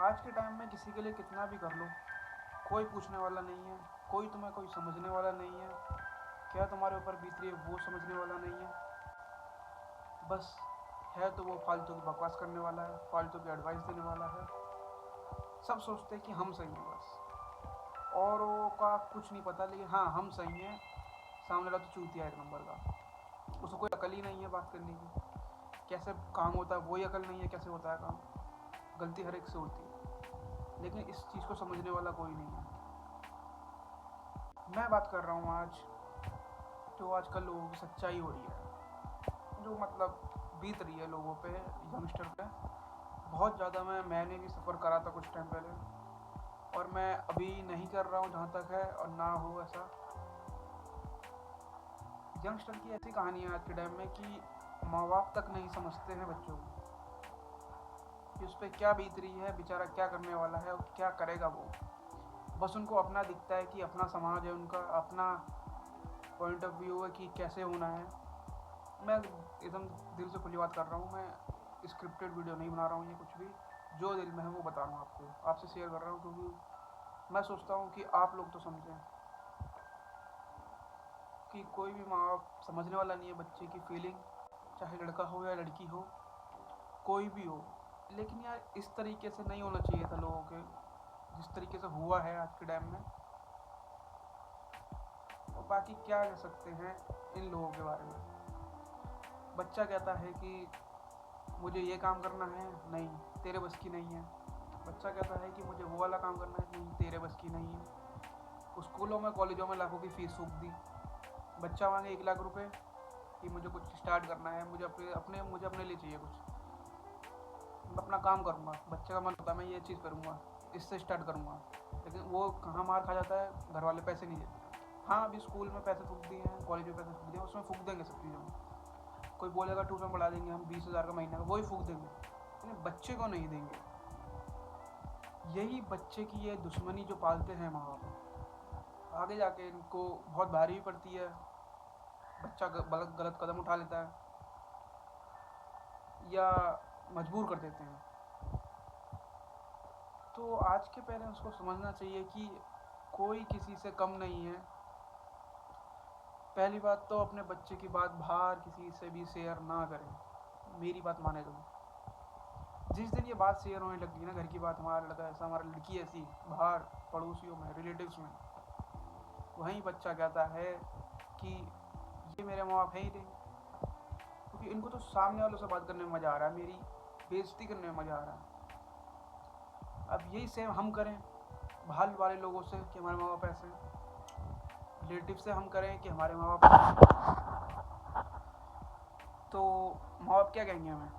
आज के टाइम में किसी के लिए कितना भी कर लो, कोई पूछने वाला नहीं है, कोई समझने वाला नहीं है, क्या तुम्हारे ऊपर बीत रही है वो समझने वाला नहीं है। बस है तो वो फालतू की बकवास करने वाला है, फालतू की एडवाइस देने वाला है। सब सोचते हैं कि हम सही हैं बस, औरों का कुछ नहीं पता, लेकिन हाँ हम सही हैं। सामने वाला तो चूतिया एक नंबर का, उसको कोई अकल ही नहीं है बात करने की। कैसे काम होता है वही अकल नहीं है, कैसे होता है काम। गलती हर एक से होती है, लेकिन इस चीज़ को समझने वाला कोई नहीं है। मैं बात कर रहा हूँ आज जो आजकल लोगों की सच्चाई हो रही है, जो मतलब बीत रही है लोगों पे, यंगस्टर पे। बहुत ज़्यादा मैंने भी सफ़र करा था कुछ टाइम पहले, और मैं अभी नहीं कर रहा हूँ जहाँ तक है, और ना हो ऐसा। यंगस्टर की ऐसी कहानी है आज के टाइम में कि माँ बाप तक नहीं समझते हैं बच्चों को कि उस पर क्या बीत रही है, बेचारा क्या करने वाला है और क्या करेगा वो। बस उनको अपना दिखता है कि अपना समाज है, उनका अपना पॉइंट ऑफ व्यू है कि कैसे होना है। मैं एकदम दिल से खुली बात कर रहा हूँ, मैं स्क्रिप्टेड वीडियो नहीं बना रहा हूँ, ये कुछ भी जो दिल में है वो बता रहा हूँ आपको, आपसे शेयर कर रहा हूँ, क्योंकि मैं सोचता हूँ कि आप लोग तो समझें कि कोई भी माँ बाप समझने वाला नहीं है बच्चे की फीलिंग, चाहे लड़का हो या लड़की हो, कोई भी हो। लेकिन यार इस तरीके से नहीं होना चाहिए था लोगों के, जिस तरीके से हुआ है आज के टाइम में। और बाकी क्या कह सकते हैं इन लोगों के बारे में। बच्चा कहता है कि मुझे ये काम करना है, नहीं तेरे बस की नहीं है। बच्चा कहता है कि मुझे वो वाला काम करना है, नहीं तेरे बस की नहीं है। स्कूलों में कॉलेजों में लाखों की फ़ीस फूक दी। बच्चा मांगे 1 लाख रुपए कि मुझे कुछ स्टार्ट करना है, मुझे अपने लिए चाहिए कुछ, मैं अपना काम करूँगा। बच्चे का मन होता है मैं ये चीज़ करूँगा, इससे स्टार्ट करूँगा। लेकिन वो कहाँ मार खा जाता है, घर वाले पैसे नहीं देते। हाँ अभी स्कूल में पैसे फूक दिए हैं, कॉलेज में पैसे फूक दिए हैं, उसमें फूक देंगे सब चीज़ों में। कोई बोलेगा ट्यूशन पढ़ा देंगे हम 20,000 का महीना का, वही फूक देंगे, लेकिन बच्चे को नहीं देंगे। यही बच्चे की ये दुश्मनी जो पालते हैं माँ बाप, आगे जाके इनको बहुत भारी भी पड़ती है। बच्चा गलत कदम उठा लेता है या मजबूर कर देते हैं। तो आज के पेरेंट्स को समझना चाहिए कि कोई किसी से कम नहीं है। पहली बात तो अपने बच्चे की बात बाहर किसी से भी शेयर ना करें, मेरी बात माने तो। जिस दिन ये बात शेयर होने लगी ना, घर की बात, हमारा लड़का ऐसा, हमारी लड़की ऐसी, बाहर पड़ोसियों में, रिलेटिव्स में, वहीं बच्चा कहता है कि ये मेरे माँ बाप है ही नहीं। क्योंकि इनको तो सामने वालों से बात करने में मज़ा आ रहा है, मेरी बेइज्जती करने में मज़ा आ रहा है। अब यही सेम हम करें बाहर वाले लोगों से कि हमारे माँ बाप ऐसे हैं, रिलेटिव से हम करें कि हमारे माँ बाप, तो माँ बाप क्या कहेंगे हमें,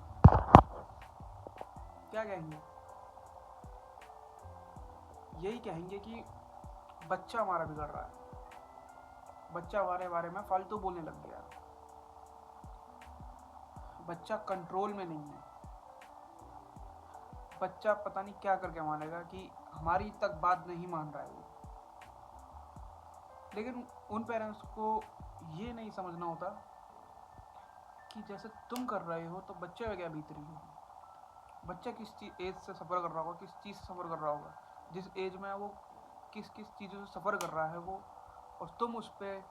क्या कहेंगे? यही कहेंगे कि बच्चा हमारा बिगड़ रहा है, बच्चा हमारे बारे में फालतू बोलने लग गया, बच्चा कंट्रोल में नहीं है। बच्चा पता नहीं क्या करके मानेगा कि हमारी तक बात नहीं मान रहा है वो। लेकिन उन पेरेंट्स को ये नहीं समझना होता कि जैसे तुम कर रहे हो तो बच्चे में क्या बीत रही होगी। बच्चा किस एज से सफ़र कर रहा होगा, किस चीज़ से सफ़र कर रहा होगा, जिस एज में वो किस किस चीज़ों से सफ़र कर रहा है वो, और तुम उस पर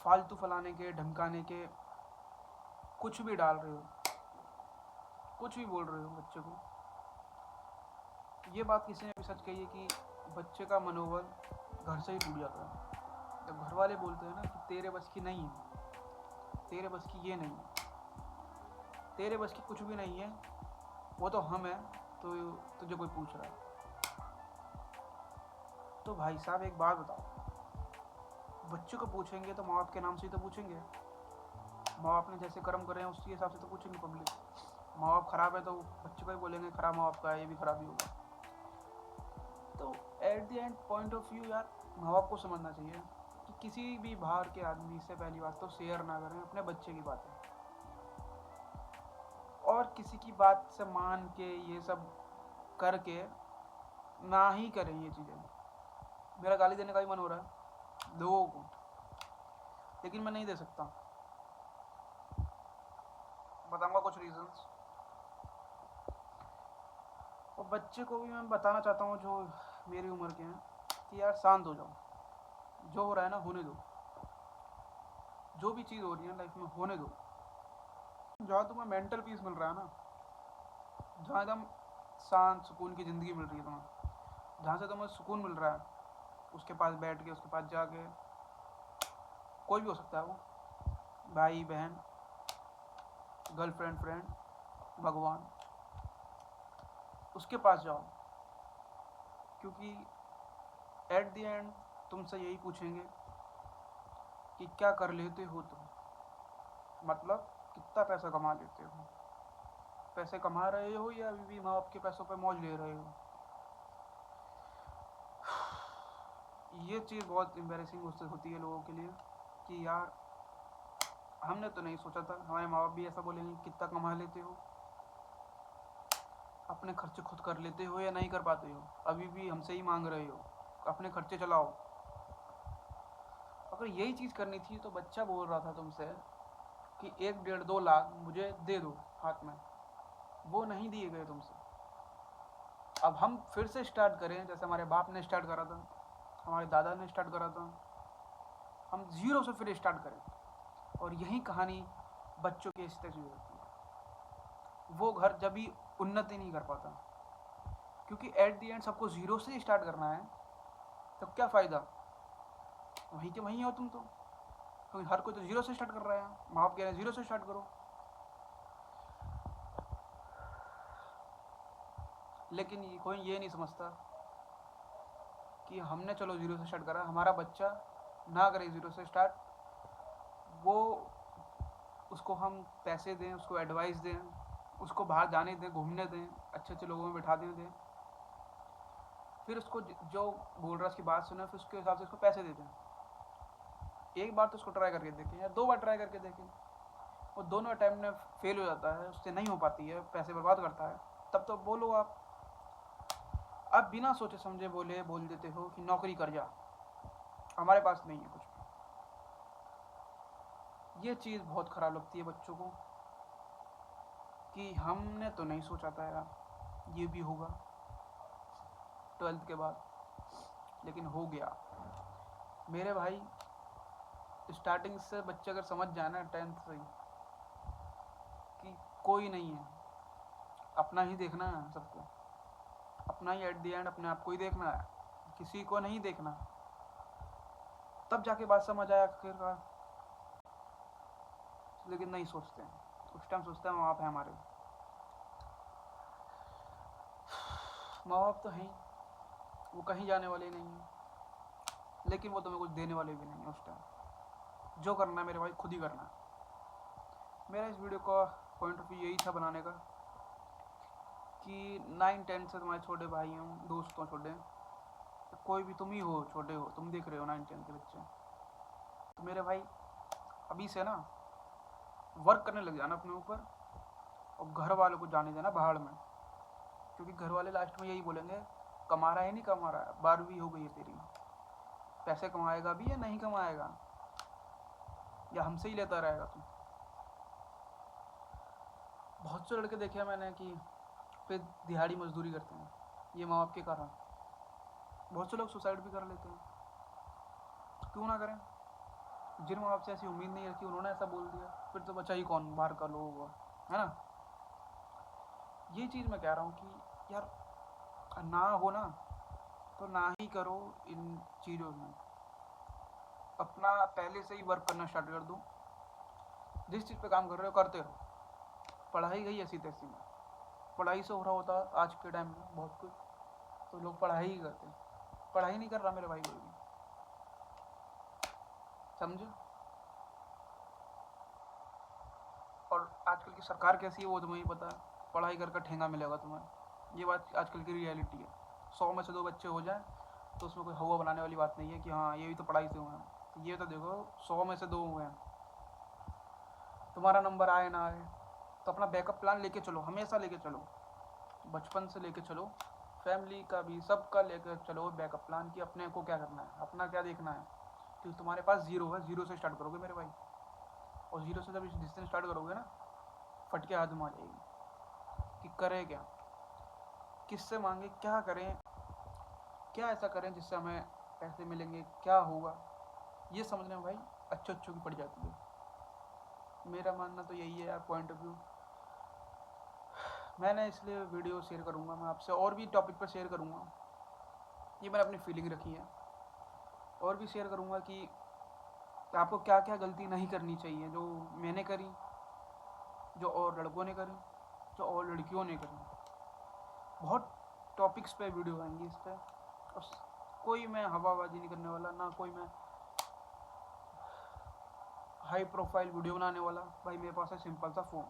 फालतू फलाने के ढमकाने के कुछ भी डाल रहे हो, कुछ भी बोल रहे हो बच्चे को। ये बात किसी ने भी सच कही है कि बच्चे का मनोबल घर से ही टूट जाता है। जब घर वाले बोलते हैं ना कि तेरे बस की नहीं है, तेरे बस की ये नहीं है, तेरे बस की कुछ भी नहीं है, वो तो हम हैं, तो तुझे कोई पूछ रहा है। तो भाई साहब एक बात बताओ, बच्चे को पूछेंगे तो माँ बाप के नाम से ही तो पूछेंगे। माँ बाप ने जैसे कर्म करे हैं उसके हिसाब से तो पूछेंगे पब्लिक। माँ बाप खराब है तो बच्चे को ही बोलेंगे खराब माँ बाप का है, ये भी खराब ही होगा। तो at the end point of view यार, माँ बाप को समझना चाहिए कि किसी भी बाहर के आदमी से पहली बात तो शेयर ना करें अपने बच्चे की बातें, और किसी की बात से मान के ये सब करके ना ही करें ये चीज़ें। मेरा गाली देने का भी मन हो रहा है लोगों को, लेकिन मैं नहीं दे सकता। बताऊंगा कुछ रीजंस। और बच्चे को भी मैं बताना चाहता हूँ जो मेरी उम्र के हैं कि यार शांत हो जाओ, जो हो रहा है ना होने दो, जो भी चीज़ हो रही है लाइफ में होने दो। जहाँ तुम्हें मेंटल पीस मिल रहा है ना, जहाँ एकदम शांत सुकून की ज़िंदगी मिल रही है तुम्हें, जहाँ से तुम्हें सुकून मिल रहा है, उसके पास बैठ के, उसके पास जाके, कोई भी हो सकता है वो, भाई बहन, गर्लफ्रेंड, फ्रेंड, भगवान, उसके पास जाओ। क्योंकि एट द एंड तुमसे यही पूछेंगे कि क्या कर लेते हो तुम, मतलब कितना पैसा कमा लेते हो, पैसे कमा रहे हो या अभी भी माँ बाप के पैसों पे मौज ले रहे हो। ये चीज़ बहुत एम्बेरसिंग उससे होती है लोगों के लिए कि यार हमने तो नहीं सोचा था, हमारे माँ बाप भी ऐसा बोलेंगे कितना कमा लेते हो, अपने खर्चे खुद कर लेते हो या नहीं कर पाते हो, अभी भी हमसे ही मांग रहे हो, अपने खर्चे चलाओ। अगर यही चीज़ करनी थी तो बच्चा बोल रहा था तुमसे कि 1 1.5 2 लाख मुझे दे दो हाथ में, वो नहीं दिए गए तुमसे। अब हम फिर से स्टार्ट करें जैसे हमारे बाप ने स्टार्ट करा था, हमारे दादा ने स्टार्ट करा था, हम ज़ीरो से फिर स्टार्ट करें। और यही कहानी बच्चों के इस तरह होती है, वो घर जब भी उन्नति नहीं कर पाता, क्योंकि एट दी एंड सबको ज़ीरो से स्टार्ट करना है, तो क्या फ़ायदा, वहीं के वहीं हो तुम तो, क्योंकि हर कोई तो ज़ीरो से स्टार्ट कर रहा है, माँ बाप कह रहे हैं ज़ीरो से स्टार्ट करो। लेकिन कोई ये नहीं समझता कि हमने चलो ज़ीरो से स्टार्ट करा, हमारा बच्चा ना करे ज़ीरो से स्टार्ट, वो उसको हम पैसे दें, उसको एडवाइस दें, उसको बाहर जाने दें, घूमने दें, अच्छे अच्छे लोगों में बैठा दें, फिर उसको जो बोल रहा है उसकी बात सुने, फिर उसके हिसाब से उसको पैसे दे दें। एक बार तो उसको ट्राई करके देखें या 2 बार ट्राई करके देखें, वो दोनों अटैम्प्ट में फेल हो जाता है, उससे नहीं हो पाती है, पैसे बर्बाद करता है, तब तो बोलो आप बिना सोचे समझे बोल देते हो कि नौकरी कर जा, हमारे पास नहीं है कुछ भी। ये चीज़ बहुत ख़राब लगती है बच्चों को कि हमने तो नहीं सोचा था यार ये भी होगा 12th के बाद, लेकिन हो गया। मेरे भाई स्टार्टिंग से बच्चे अगर समझ जाए ना 10th से ही कि कोई नहीं है, अपना ही देखना है सबको, अपना ही एट द एंड अपने आप को ही देखना है, किसी को नहीं देखना, तब जाके बात समझ आया आखिरकार। लेकिन नहीं सोचते हैं, उस टाइम सोचते हैं माँ बाप है हमारे, माँ बाप तो हैं, वो कहीं जाने वाले नहीं हैं, लेकिन वो तुम्हें कुछ देने वाले भी नहीं है उस टाइम। जो करना है मेरे भाई खुद ही करना है। मेरा इस वीडियो का पॉइंट ऑफ व्यू यही था बनाने का कि 9 10 से तुम्हारे छोटे भाई हों, दोस्त हों छोटे, कोई भी तुम ही हो, छोटे हो, तुम देख रहे हो 9 10 के बच्चे, तो मेरे भाई अभी से ना वर्क करने लग जाना अपने ऊपर, और घर वालों को जाने देना बाहर में, क्योंकि घर वाले लास्ट में यही बोलेंगे कमा रहा है नहीं कमा रहा है, 12वीं हो गई है तेरी, पैसे कमाएगा भी या नहीं कमाएगा, या हमसे ही लेता रहेगा तू। बहुत से लड़के देखे हैं मैंने कि पे दिहाड़ी मजदूरी करते हैं, ये माँ बाप के कारण। बहुत से लोग सुसाइड भी कर लेते हैं, क्यों ना करें, जिन माँ बाप से ऐसी उम्मीद नहीं रखी उन्होंने ऐसा बोल दिया, फिर तो बचा ही कौन, बाहर का लोग है ना। ये चीज़ मैं कह रहा हूँ कि यार ना हो ना तो ना ही करो इन चीज़ों में, अपना पहले से ही वर्क करना स्टार्ट कर दो, जिस चीज़ पे काम कर रहे हो करते रहो। पढ़ाई गई ऐसी तैसी में, पढ़ाई से हो रहा होता आज के टाइम में बहुत कुछ, तो लोग पढ़ाई ही करते हैं, पढ़ाई नहीं कर रहा मेरे भाई कोई भी, समझे। और आजकल की सरकार कैसी है वो तुम्हें ही पता है, पढ़ाई कर ठेंगा मिलेगा तुम्हें, ये बात आजकल की रियलिटी है। 100 में से 2 बच्चे हो जाए तो उसमें कोई हवा बनाने वाली बात नहीं है कि हाँ ये भी तो पढ़ाई से हुए हैं, तो ये तो देखो 100 में से 2 हुए हैं, तुम्हारा नंबर आए ना आए, तो अपना बैकअप प्लान लेके चलो, हमेशा लेके चलो, बचपन से लेके चलो, फैमिली का भी सबका लेकर चलो बैकअप प्लान कि अपने को क्या करना है, अपना क्या देखना है, क्योंकि तुम्हारे पास ज़ीरो है, ज़ीरो से स्टार्ट करोगे मेरे भाई, और ज़ीरो से जब जिस दिन स्टार्ट करोगे ना, फटके हाथ में आ जाएगी कि करे क्या। किससे मांगे, क्या करें, क्या ऐसा करें जिससे हमें पैसे मिलेंगे, क्या होगा, ये समझने में भाई अच्छों की पड़ जाती है। मेरा मानना तो यही है यार, पॉइंट ऑफ व्यू। मैंने इसलिए वीडियो शेयर करूँगा मैं आपसे, और भी टॉपिक पर शेयर करूँगा, ये मैंने अपनी फीलिंग रखी है। और भी शेयर करूँगा कि आपको क्या क्या गलती नहीं करनी चाहिए, जो मैंने करी, जो और लड़कों ने करी, जो और लड़कियों ने करी। बहुत टॉपिक्स पे वीडियो आएंगी इस पर, और कोई मैं हवाबाजी नहीं करने वाला, ना कोई मैं हाई प्रोफाइल वीडियो बनाने वाला। भाई मेरे पास है सिंपल सा फ़ोन,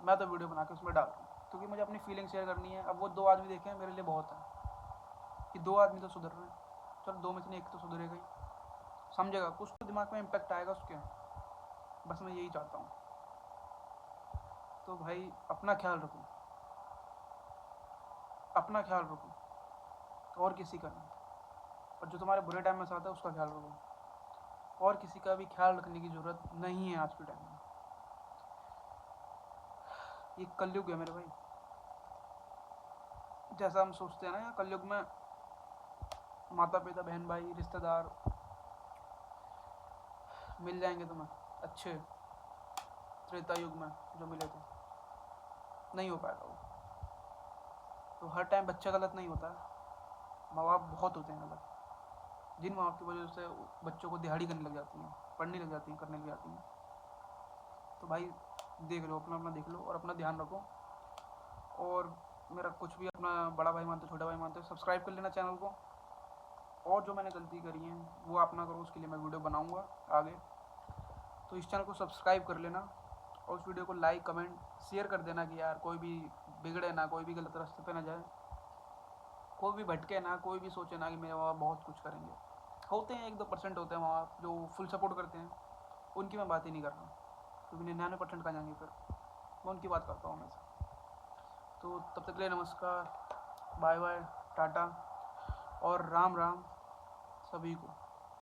मैं तो वीडियो बना के उसमें डाल दूँ, क्योंकि मुझे अपनी फीलिंग शेयर करनी है। अब वो 2 आदमी देखें मेरे लिए बहुत है, कि 2 आदमी तो सुधर रहे हैं, चलो 2 में से 1 तो सुधरेगा ही, समझेगा, कुछ तो दिमाग में इम्पैक्ट आएगा उसके। बस मैं यही चाहता हूँ। तो भाई अपना ख्याल रखो, अपना ख्याल रखो, और किसी का नहीं। और जो तुम्हारे बुरे टाइम में साथ है उसका ख्याल रखो, और किसी का भी ख्याल रखने की ज़रूरत नहीं है आज के टाइम में। ये कलयुग है मेरे भाई। जैसा हम सोचते हैं ना, यहाँ कलयुग में माता पिता बहन भाई रिश्तेदार मिल जाएंगे तुम्हें अच्छे, त्रेता युग में जो मिले थे, नहीं हो पाएगा वो। तो हर टाइम बच्चा गलत नहीं होता है, माँ बाप बहुत होते हैं गलत, जिन माँ बाप की वजह से बच्चों को दिहाड़ी करने लग जाती हैं, पढ़ने लग जाती हैं, करने लग जाती हैं। तो भाई देख लो, अपना अपना देख लो और अपना ध्यान रखो। और मेरा कुछ भी अपना बड़ा भाई मानते हो, छोटा भाई मानते हो, सब्सक्राइब कर लेना चैनल को। और जो मैंने गलती करी है वो आप ना करो, उसके लिए मैं वीडियो बनाऊँगा आगे। तो इस चैनल को सब्सक्राइब कर लेना, और उस वीडियो को लाइक कमेंट शेयर कर देना, कि यार कोई भी बिगड़े ना, कोई भी गलत रास्ते पे ना जाए, कोई भी भटके ना, कोई भी सोचे ना कि मेरे माँ बाप बहुत कुछ करेंगे। होते हैं 1-2% होते हैं माँ बाप जो फुल सपोर्ट करते हैं, उनकी मैं बात ही नहीं कर रहा, क्योंकि 99% का जाएंगे फिर। मैं उनकी बात करता हूँ हमेशा। तो तब तक के लिए नमस्कार, बाय बाय, टाटा और राम राम सभी को।